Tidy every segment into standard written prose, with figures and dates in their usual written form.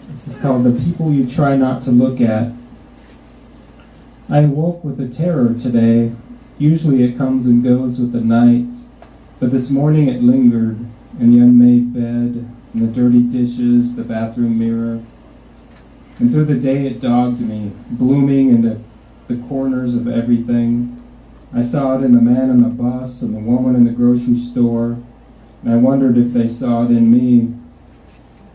This is called The People You Try Not to Look At. I awoke with a terror today. Usually it comes and goes with the night, but this morning it lingered in the unmade bed, in the dirty dishes, the bathroom mirror. And through the day it dogged me, blooming into the corners of everything. I saw it in the man on the bus and the woman in the grocery store, and I wondered if they saw it in me.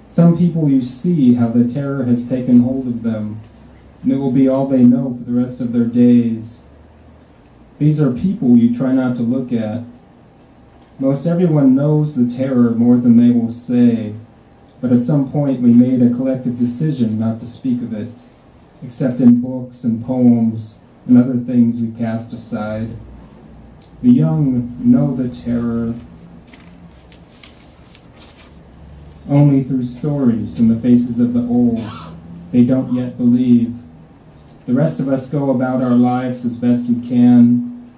Some people you see how the terror has taken hold of them, and it will be all they know for the rest of their days. These are people you try not to look at. Most everyone knows the terror more than they will say, but at some point we made a collective decision not to speak of it, except in books and poems and other things we cast aside. The young know the terror only through stories in the faces of the old. They don't yet believe. The rest of us go about our lives as best we can.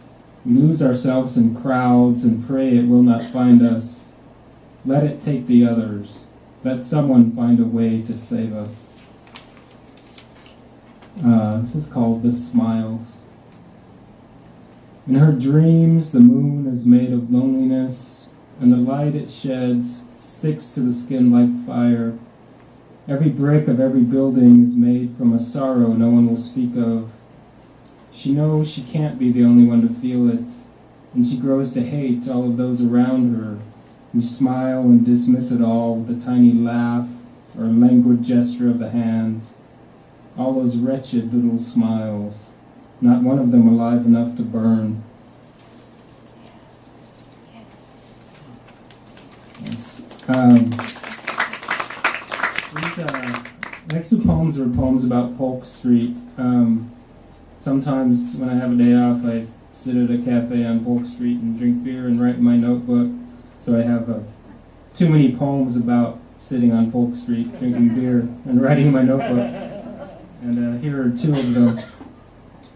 We lose ourselves in crowds and pray it will not find us. Let it take the others. Let someone find a way to save us. This is called The Smiles. In her dreams, the moon is made of loneliness, and the light it sheds sticks to the skin like fire. Every brick of every building is made from a sorrow no one will speak of. She knows she can't be the only one to feel it, and she grows to hate all of those around her who smile and dismiss it all with a tiny laugh or a languid gesture of the hand. All those wretched little smiles, not one of them alive enough to burn. These next two poems are poems about Polk Street. Sometimes when I have a day off, I sit at a cafe on Polk Street and drink beer and write in my notebook. So I have too many poems about sitting on Polk Street, drinking beer, and writing in my notebook. And here are two of them.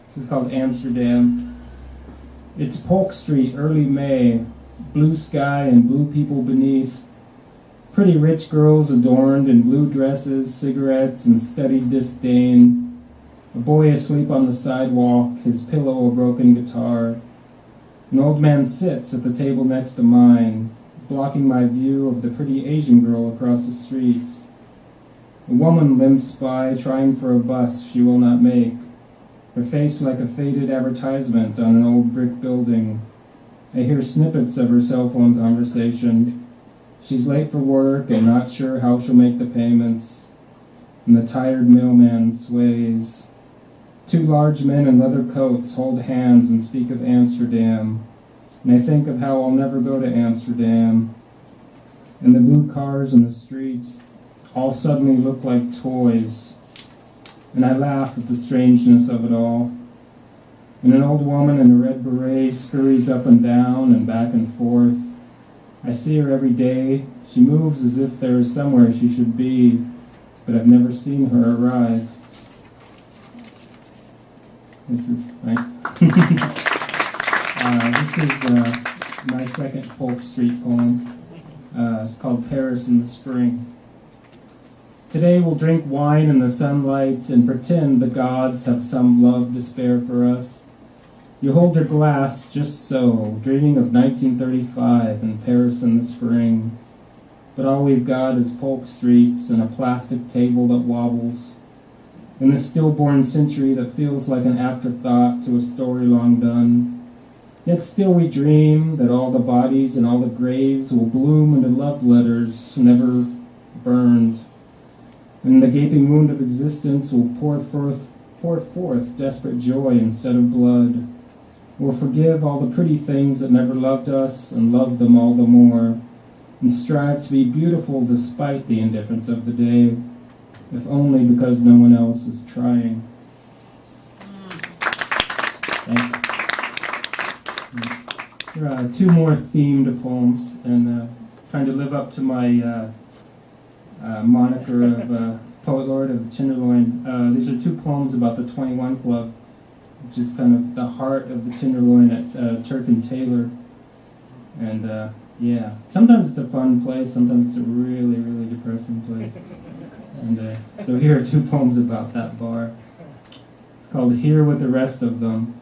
This is called Amsterdam. It's Polk Street, early May, blue sky and blue people beneath. Pretty rich girls adorned in blue dresses, cigarettes, and studied disdain. A boy asleep on the sidewalk, his pillow a broken guitar. An old man sits at the table next to mine, blocking my view of the pretty Asian girl across the street. A woman limps by, trying for a bus she will not make, her face like a faded advertisement on an old brick building. I hear snippets of her cell phone conversation. She's late for work and not sure how she'll make the payments. And the tired mailman sways. Two large men in leather coats hold hands and speak of Amsterdam. And I think of how I'll never go to Amsterdam. And the blue cars in the streets all suddenly look like toys. And I laugh at the strangeness of it all. And an old woman in a red beret scurries up and down and back and forth. I see her every day. She moves as if there is somewhere she should be, but I've never seen her arrive. This is thanks. This is my second Polk Street poem. It's called Paris in the Spring. Today we'll drink wine in the sunlight and pretend the gods have some love to spare for us. You hold your glass just so, dreaming of 1935 and Paris in the spring. But all we've got is Polk Streets and a plastic table that wobbles. In this stillborn century that feels like an afterthought to a story long done. Yet still we dream that all the bodies and all the graves will bloom into love letters never burned. And the gaping wound of existence will pour forth desperate joy instead of blood. We'll forgive all the pretty things that never loved us and love them all the more, and strive to be beautiful despite the indifference of the day, if only because no one else is trying. There are two more themed poems, and trying to live up to my moniker of Poet Laureate of the Tenderloin. These are two poems about the 21 Club, which is kind of the heart of the Tenderloin at Turk and Taylor. And yeah, sometimes it's a fun place, sometimes it's a really, really depressing place. And so here are two poems about that bar. It's called Here with the Rest of Them.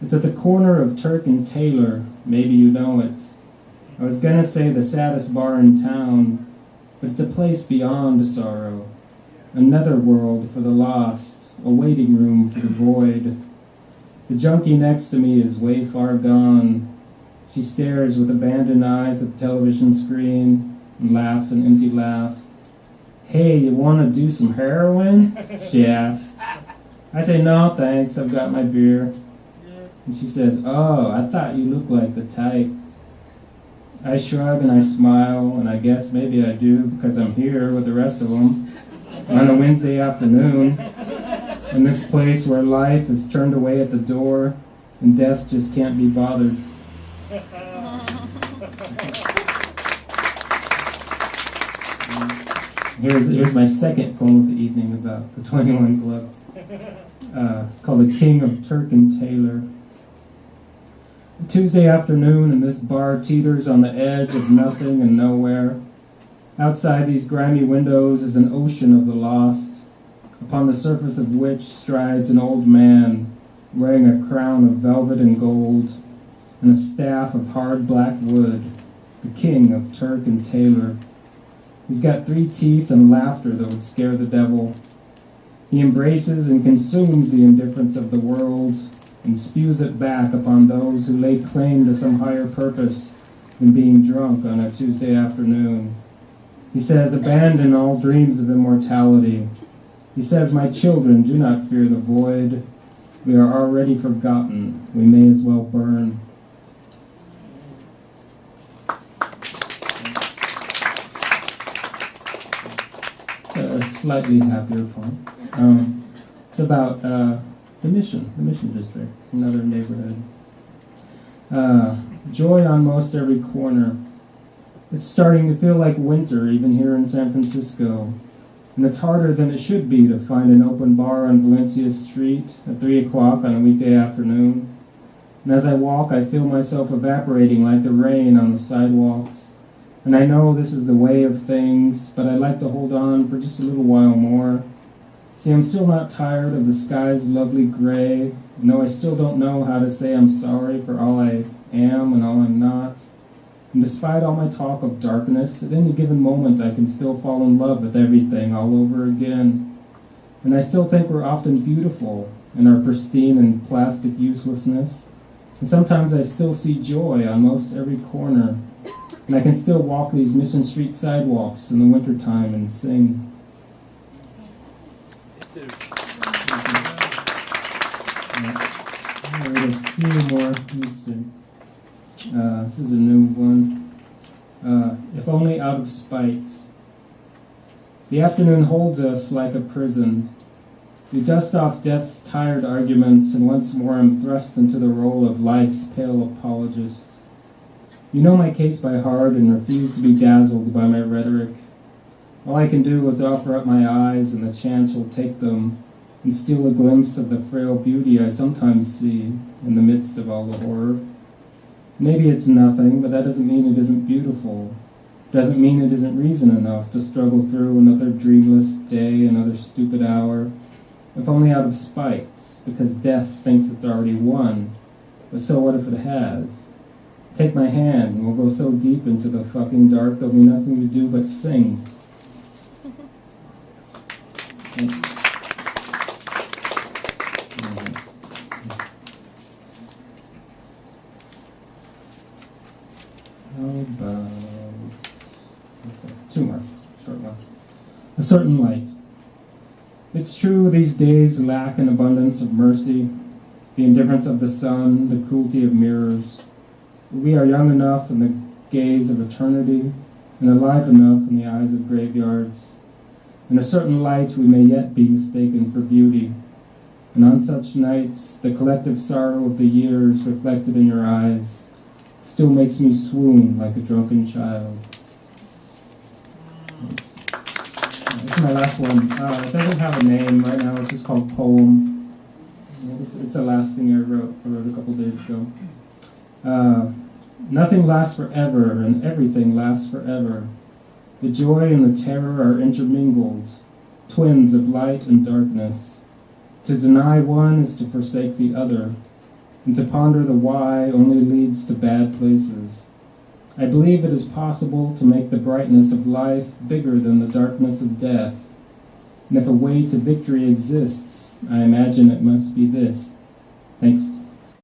It's at the corner of Turk and Taylor. Maybe you know it. I was gonna say the saddest bar in town, but it's a place beyond sorrow. Another world for the lost, a waiting room for the void. The junkie next to me is way far gone. She stares with abandoned eyes at the television screen and laughs an empty laugh. Hey, you want to do some heroin? She asks. I say, no, thanks, I've got my beer. And she says, oh, I thought you looked like the type. I shrug and I smile, and I guess maybe I do because I'm here with the rest of them on a Wednesday afternoon in this place where life is turned away at the door and death just can't be bothered. Here's my second poem of the evening about the 21 Club. It's called The King of Turk and Taylor. A Tuesday afternoon, and this bar teeters on the edge of nothing and nowhere. Outside these grimy windows is an ocean of the lost, upon the surface of which strides an old man wearing a crown of velvet and gold and a staff of hard black wood, the king of Turk and Taylor. He's got 3 teeth and laughter that would scare the devil. He embraces and consumes the indifference of the world and spews it back upon those who lay claim to some higher purpose than being drunk on a Tuesday afternoon. He says, abandon all dreams of immortality. He says, my children, do not fear the void. We are already forgotten. We may as well burn. A slightly happier poem. It's about the Mission District, another neighborhood. Joy on most every corner. It's starting to feel like winter even here in San Francisco. And it's harder than it should be to find an open bar on Valencia Street at 3 o'clock on a weekday afternoon. And as I walk, I feel myself evaporating like the rain on the sidewalks. And I know this is the way of things, but I'd like to hold on for just a little while more. See, I'm still not tired of the sky's lovely gray, and though I still don't know how to say I'm sorry for all I am and all I'm not. And despite all my talk of darkness, at any given moment I can still fall in love with everything all over again. And I still think we're often beautiful in our pristine and plastic uselessness. And sometimes I still see joy on most every corner. And I can still walk these Mission Street sidewalks in the wintertime and sing. A few more. Let's see. This is a new one. If only out of spite. The afternoon holds us like a prison. We dust off death's tired arguments, and once more I'm thrust into the role of life's pale apologist. You know my case by heart and refuse to be dazzled by my rhetoric. All I can do is offer up my eyes, and the chance will take them and steal a glimpse of the frail beauty I sometimes see in the midst of all the horror. Maybe it's nothing, but that doesn't mean it isn't beautiful. Doesn't mean it isn't reason enough to struggle through another dreamless day, another stupid hour, if only out of spite, because death thinks it's already won. But so what if it has? Take my hand, and we'll go so deep into the fucking dark there'll be nothing to do but sing. Two more, short one. A certain light. It's true these days lack an abundance of mercy, the indifference of the sun, the cruelty of mirrors. But we are young enough in the gaze of eternity, and alive enough in the eyes of graveyards. In a certain light we may yet be mistaken for beauty. And on such nights, the collective sorrow of the years reflected in your eyes still makes me swoon like a drunken child. This is my last one. It doesn't have a name right now. It's just called Poem. It's the last thing I wrote a couple days ago. Nothing lasts forever, and everything lasts forever. The joy and the terror are intermingled, twins of light and darkness. To deny one is to forsake the other, and to ponder the why only leads to bad places. I believe it is possible to make the brightness of life bigger than the darkness of death. And if a way to victory exists, I imagine it must be this. Thanks.